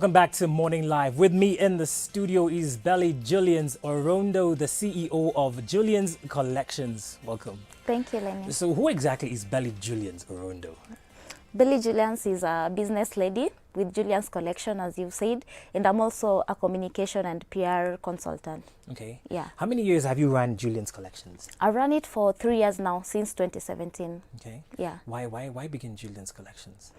Welcome back to Morning Live. With me in the studio is Belly Julians Orondo, the CEO of Julians Collections. Welcome. Thank you, Lenny. So who exactly is Belly Julians Orondo? Belly Julians is a business lady with Julians Collection, as you've said, and I'm also a communication and PR consultant. Okay. Yeah. How many years have you run Julians Collections? I run it for 3 years now, since 2017. Okay. Yeah. Why begin Julians Collections?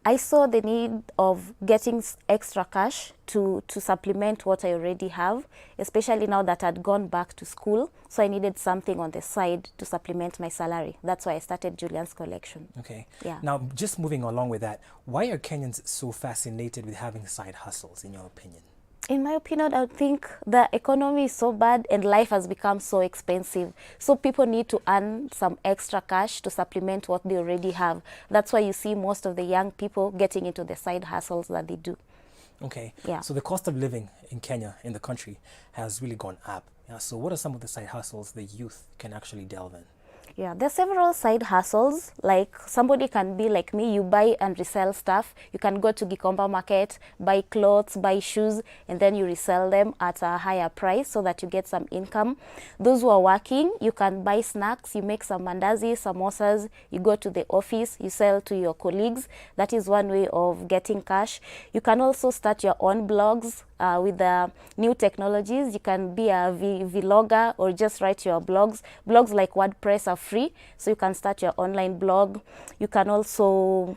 I saw the need of getting extra cash to supplement what I already have, especially now that I'd gone back to school. So I needed something on the side to supplement my salary. That's why I started Julian's Collection. Okay. Yeah. Now, just moving along with that, why are Kenyans so fascinated with having side hustles, in your opinion? In my opinion, I think the economy is so bad and life has become so expensive. So people need to earn some extra cash to supplement what they already have. That's why you see most of the young people getting into the side hustles that they do. Okay. Yeah. So the cost of living in Kenya, in the country, has really gone up. Yeah, so what are some of the side hustles the youth can actually delve in? Yeah, there are several side hustles. Like somebody can be like me, you buy and resell stuff. You can go to Gikomba Market, buy clothes, buy shoes, and then you resell them at a higher price so that you get some income. Those who are working, you can buy snacks, you make some mandazi, samosas, you go to the office, you sell to your colleagues. That is one way of getting cash. You can also start your own blogs. With the new technologies, you can be a vlogger or just write your blogs. Blogs like WordPress are free, so you can start your online blog. You can also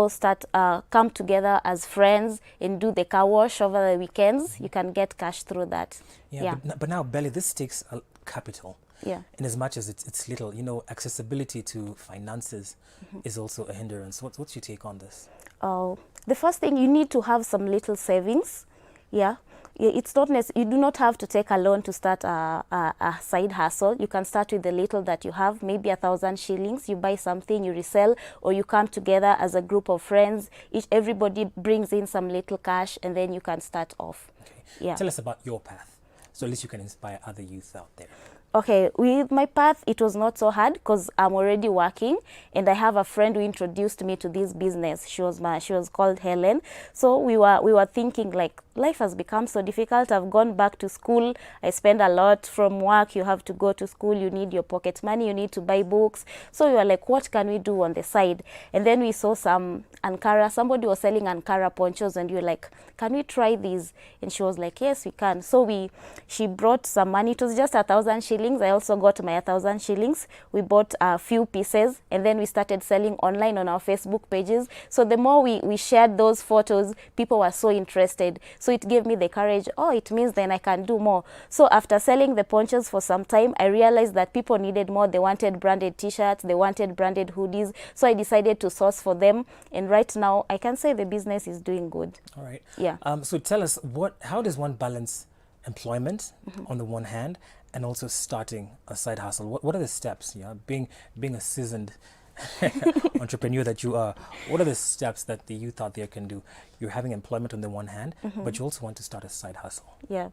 start come together as friends and do the car wash over the weekends. You can get cash through that. Yeah. But now, Belly, this takes capital. Yeah. In as much as it's little, you know, accessibility to finances is also a hindrance. What's your take on this? The first thing, you need to have some little savings. Yeah. It's not you do not have to take a loan to start a side hustle. You can start with the little that you have, maybe 1,000 shillings. You buy something, you resell, or you come together as a group of friends. Everybody brings in some little cash, and then you can start off. Okay. Yeah. Tell us about your path, so at least you can inspire other youth out there. Okay, with my path, it was not so hard because I'm already working, and I have a friend who introduced me to this business. She was called Helen. So we were thinking, like, life has become so difficult. I've gone back to school. I spend a lot from work. You have to go to school. You need your pocket money. You need to buy books. So we were like, what can we do on the side? And then we saw some Ankara. Somebody was selling Ankara ponchos, and we were like, can we try these? And she was like, yes, we can. So she brought some money. It was just 1,000 shillings. I also got my 1,000 shillings. We bought a few pieces, and then we started selling online on our Facebook pages. So the more we shared those photos, people were so interested. So it gave me the courage, it means then I can do more. So after selling the ponchos for some time, I realized that people needed more. They wanted branded t-shirts, they wanted branded hoodies. So I decided to source for them. And right now, I can say the business is doing good. All right. Yeah. So tell us, how does one balance employment on the one hand and also starting a side hustle? What are the steps? Yeah, being a seasoned entrepreneur that you are, what are the steps that the youth out there can do? You're having employment on the one hand, but you also want to start a side hustle. Yeah.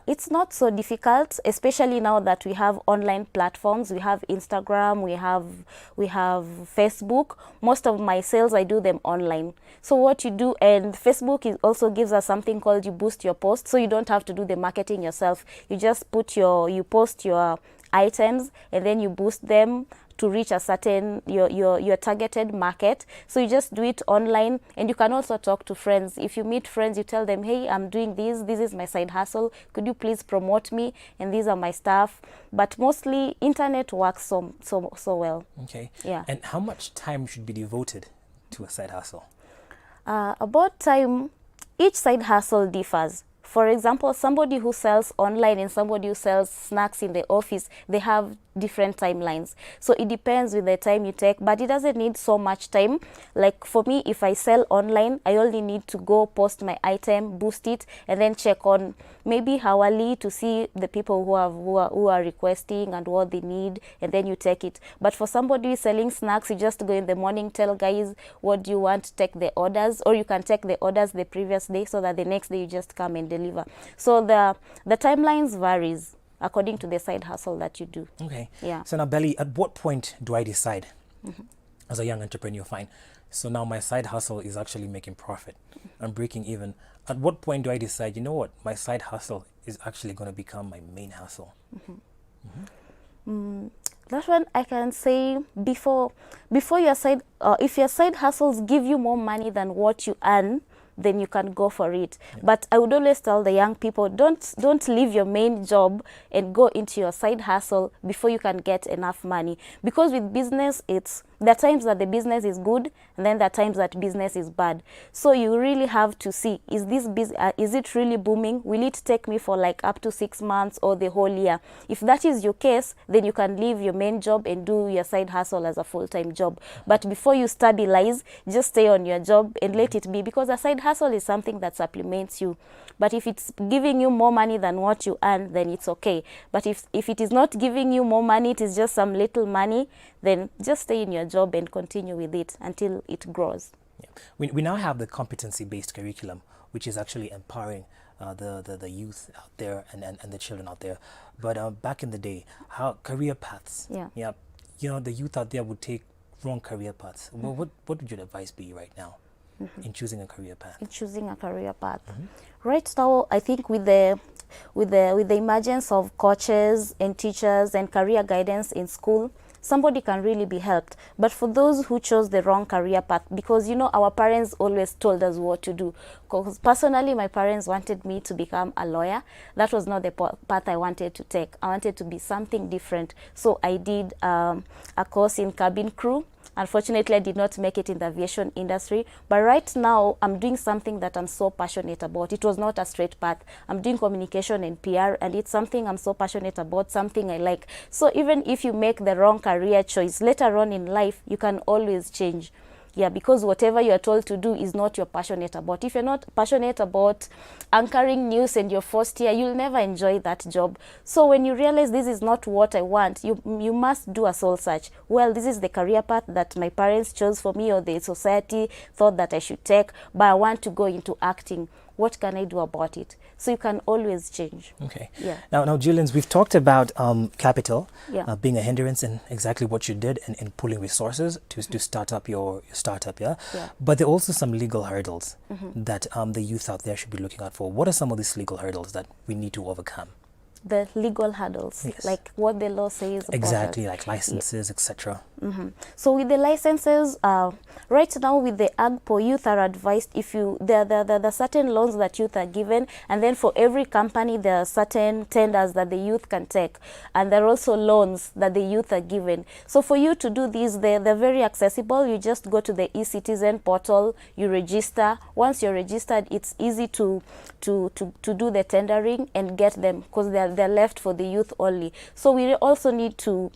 It's not so difficult, especially now that we have online platforms. We have Instagram, we have Facebook. Most of my sales, I do them online. So what you do, and Facebook also gives us something called you boost your post. So you don't have to do the marketing yourself. You just you post your items, and then you boost them to reach a certain your targeted market. So you just do it online, and you can also talk to friends. If you meet friends, you tell them, hey, I'm doing this is my side hustle, could you please promote me, and these are my stuff. But mostly internet works so well. Okay. Yeah. And how much time should be devoted to a side hustle? About time, each side hustle differs. For example, somebody who sells online and somebody who sells snacks in the office, they have different timelines. So it depends with the time you take, but it doesn't need so much time. Like for me, if I sell online, I only need to go post my item, boost it, and then check on maybe hourly to see the people who are requesting and what they need, and then you take it. But for somebody selling snacks, you just go in the morning, tell guys what do you want, take the orders, or you can take the orders the previous day so that the next day you just come and deliver. So the timelines varies according to the side hustle that you do. Okay. Yeah. So now, Belly, at what point do I decide as a young entrepreneur, fine, So now my side hustle is actually making profit. I'm breaking even. At what point do I decide, you know what, my side hustle is actually going to become my main hustle? That one I can say before your side, if your side hustles give you more money than what you earn, then you can go for it. But I would always tell the young people, don't leave your main job and go into your side hustle before you can get enough money. Because with business, there are times that the business is good, and then there are times that business is bad. So you really have to see, is it really booming? Will it take me for like up to 6 months or the whole year? If that is your case, then you can leave your main job and do your side hustle as a full-time job. But before you stabilize, just stay on your job and let it be, because a side hustle is something that supplements you. But if it's giving you more money than what you earn, then it's okay. But if it is not giving you more money, it is just some little money, then just stay in your job and continue with it until it grows. Yeah. We now have the competency-based curriculum, which is actually empowering the youth out there and the children out there. But back in the day, how career paths? Yeah. You know, the youth out there would take wrong career paths. What would your advice be right now in choosing a career path? In choosing a career path. Right now, I think with the emergence of coaches and teachers and career guidance in school, somebody can really be helped. But for those who chose the wrong career path, because our parents always told us what to do. Because personally, my parents wanted me to become a lawyer. That was not the path I wanted to take. I wanted to be something different. So I did a course in cabin crew. Unfortunately, I did not make it in the aviation industry. But right now, I'm doing something that I'm so passionate about. It was not a straight path. I'm doing communication and PR, and it's something I'm so passionate about, something I like. So even if you make the wrong career choice, later on in life, you can always change. Yeah, because whatever you are told to do is not you're passionate about. If you're not passionate about anchoring news and you're forced here, you'll never enjoy that job. So when you realize this is not what I want, you must do a soul search. Well, this is the career path that my parents chose for me or the society thought that I should take, but I want to go into acting. What can I do about it? So you can always change. Okay. Yeah. Now, Julians, we've talked about capital being a hindrance in exactly what you did in pulling resources to start up your startup, yeah? But there are also some legal hurdles that the youth out there should be looking out for. What are some of these legal hurdles that we need to overcome? The legal hurdles, like what the law says about exactly, like licenses, etc. So with the licenses, right now with the AGPO, youth are advised, if there are certain loans that youth are given, and then for every company there are certain tenders that the youth can take, and there are also loans that the youth are given. So for you to do these, they're very accessible. You just go to the eCitizen portal, you register. Once you're registered, it's easy to do the tendering and get them, because they're left for the youth only. So we also need to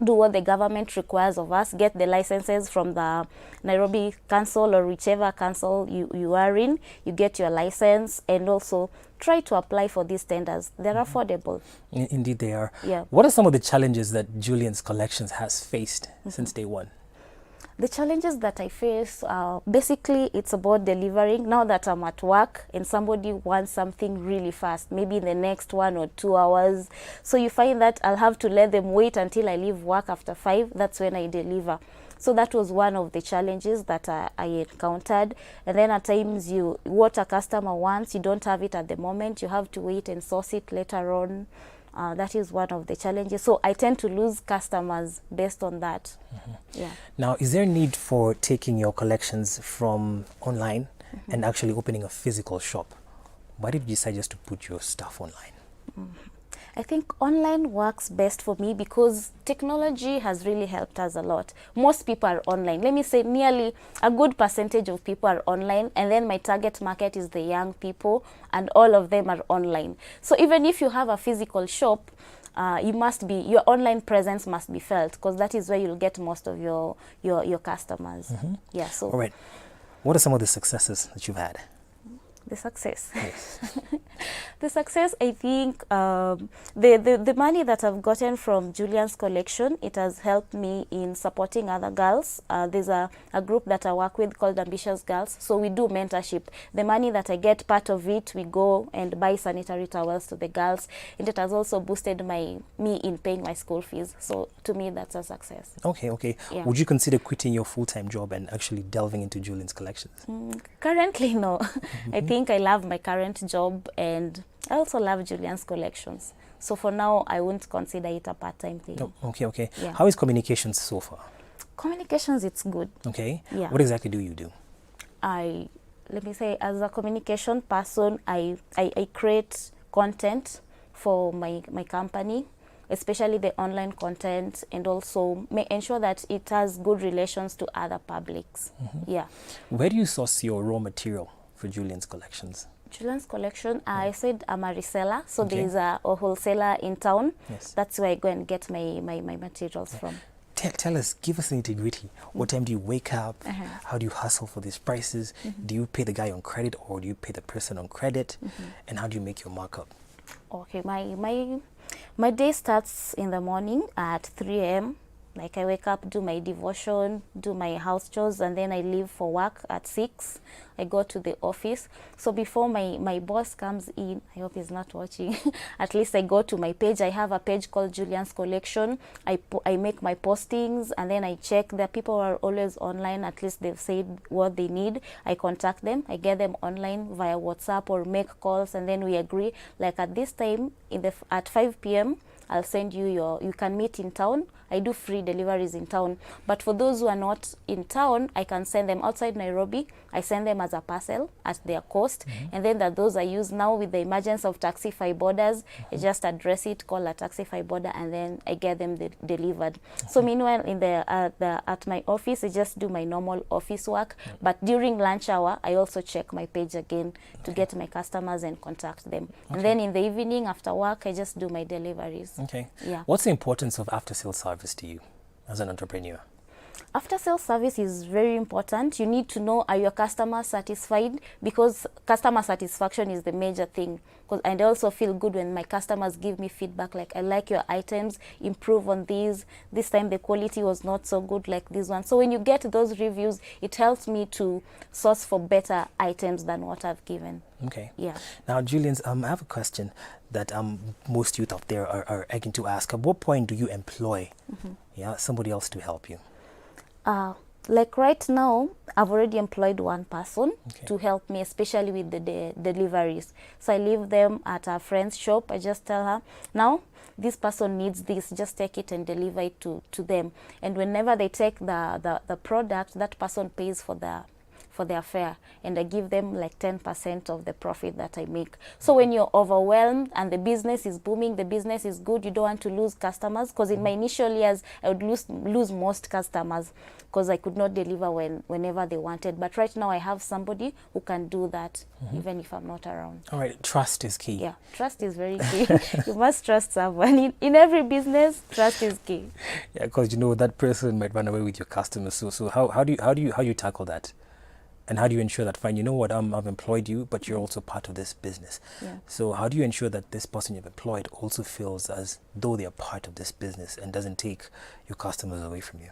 do what the government requires of us, get the licenses from the Nairobi Council or whichever council you are in. You get your license, and also try to apply for these tenders. They're affordable. Indeed they are. Yeah. What are some of the challenges that Julian's Collections has faced since day one? The challenges that I face, basically it's about delivering. Now that I'm at work and somebody wants something really fast, maybe in the next 1 or 2 hours, so you find that I'll have to let them wait until I leave work after 5. That's when I deliver. So that was one of the challenges that I encountered. And then at times, what a customer wants, you don't have it at the moment. You have to wait and source it later on. That is one of the challenges. So I tend to lose customers based on that. Yeah. Now, is there a need for taking your collections from online and actually opening a physical shop? Why did you decide just to put your stuff online? I think online works best for me because technology has really helped us a lot. Most people are online. Let me say nearly a good percentage of people are online, and then my target market is the young people, and all of them are online. So even if you have a physical shop, your online presence must be felt, because that is where you'll get most of your customers. Yeah. So all right. What are some of the successes that you've had? The success. Yes. The success, I think, the money that I've gotten from Julian's collection, it has helped me in supporting other girls. There's a group that I work with called Ambitious Girls. So we do mentorship. The money that I get, part of it, we go and buy sanitary towels to the girls. And it has also boosted me in paying my school fees. So to me, that's a success. Okay, okay. Yeah. Would you consider quitting your full-time job and actually delving into Julian's collections? Currently, no. I think I love my current job, and I also love Julian's collections. So for now, I won't consider it a part-time thing. Oh, okay, okay. Yeah. How is communications so far? Communications, it's good. Okay. Yeah. What exactly do you do? Let me say, as a communication person, I create content for my company, especially the online content, and also ensure that it has good relations to other publics. Yeah. Where do you source your raw material for Julian's collections? Julian's collection, I said I'm a reseller, so Okay. there's a wholesaler in town. Yes. That's where I go and get my materials from. Tell us, give us the nitty-gritty. What time do you wake up? How do you hustle for these prices? Do you pay the guy on credit, or do you pay the person on credit? And how do you make your markup? Okay, my day starts in the morning at 3 a.m. Like I wake up, do my devotion, do my house chores, and then I leave for work at 6. I go to the office. So before my boss comes in, I hope he's not watching, at least I go to my page. I have a page called Julian's Collection. I make my postings, and then I check. The people are always online. At least they've said what they need. I contact them. I get them online via WhatsApp or make calls, and then we agree. Like at this time, at 5 p.m., I'll send you you can meet in town. I do free deliveries in town. But for those who are not in town, I can send them outside Nairobi. I send them as a parcel at their cost. And then those I use now with the emergence of Taxify borders, I just address it, call a Taxify border, and then I get them delivered. So meanwhile, at my office, I just do my normal office work. But during lunch hour, I also check my page again to get my customers and contact them. And then in the evening after work, I just do my deliveries. Okay. Yeah. What's the importance of after-sales service to you as an entrepreneur? After-sales service is very important. You need to know, are your customers satisfied? Because customer satisfaction is the major thing. And I also feel good when my customers give me feedback, like, I like your items, improve on these. This time the quality was not so good like this one. So when you get those reviews, it helps me to source for better items than what I've given. Okay. Yeah. Now, Julians, I have a question that most youth out there are eager to ask. At what point do you employ somebody else to help you? Like right now, I've already employed one person to help me, especially with the deliveries. So I leave them at a friend's shop. I just tell her, now this person needs this, just take it and deliver it to them. And whenever they take the product, that person pays for their fare, and I give them like 10% of the profit that I make. So when you're overwhelmed and the business is booming, the business is good, you don't want to lose customers, because in my initial years I would lose most customers because I could not deliver whenever they wanted. But right now I have somebody who can do that even if I'm not around. All right, trust is key. Yeah, trust is very key. You must trust someone. In every business, trust is key. Yeah, because that person might run away with your customers. So how do you tackle that? And how do you ensure that, fine, you know what, I've employed you, but you're also part of this business. Yeah. So how do you ensure that this person you've employed also feels as though they're part of this business and doesn't take your customers away from you?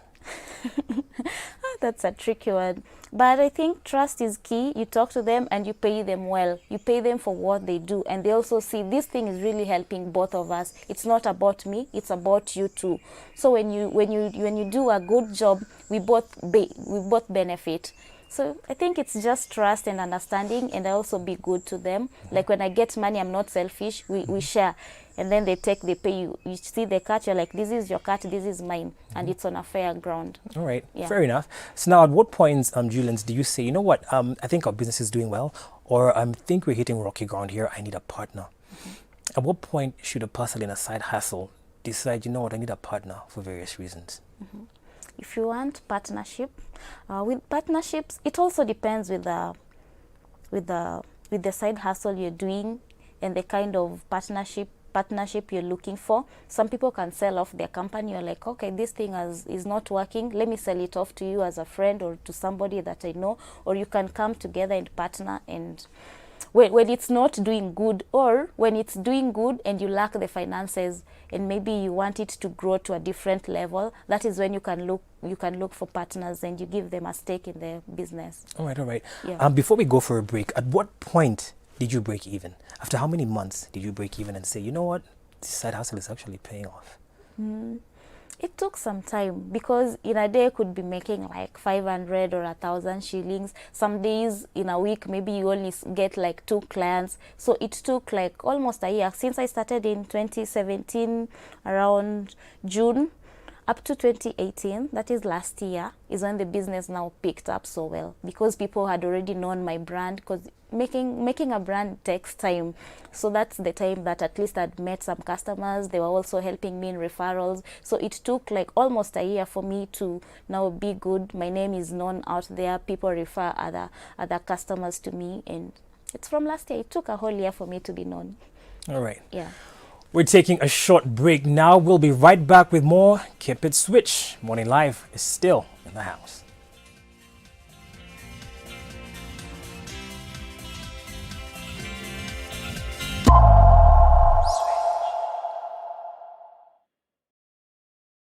That's a tricky one. But I think trust is key. You talk to them and you pay them well. You pay them for what they do. And they also see this thing is really helping both of us. It's not about me, it's about you too. So when you do a good job, we both benefit. So I think it's just trust and understanding, and I also be good to them. Like when I get money, I'm not selfish. We share, and then they pay you. You see the cut, you're like, this is your cut, this is mine, and it's on a fair ground. All right, Yeah. fair enough. So now, at what points, Julians, do you say, you know what, I think our business is doing well, or I think we're hitting rocky ground here, I need a partner? At what point should a person in a side hustle decide, you know what, I need a partner for various reasons? If you want partnership, with partnerships, it also depends with the side hustle you're doing and the kind of partnership you're looking for. Some people can sell off their company. You're like, okay, this thing is not working. Let me sell it off to you as a friend or to somebody that I know. Or you can come together and partner and when it's not doing good, or when it's doing good and you lack the finances and maybe you want it to grow to a different level, that is when you can look for partners and you give them a stake in the business. All right. Yeah. Before we go for a break, at what point did you break even? After how many months did you break even and say, you know what, this side hustle is actually paying off? It took some time, because in a day I could be making like 500 or 1,000 shillings. Some days in a week, maybe you only get like 2 clients. So it took like almost a year. Since I started in 2017, around June, up to 2018, that is last year, is when the business now picked up so well, because people had already known my brand, because making a brand takes time. So that's the time that at least I'd met some customers. They were also helping me in referrals. So it took like almost a year for me to now be good. My name is known out there. People refer other customers to me, and it's from last year. It took a whole year for me to be known. All right. Yeah. We're taking a short break now. We'll be right back with more Keep It Switch. Morning Live is still in the house.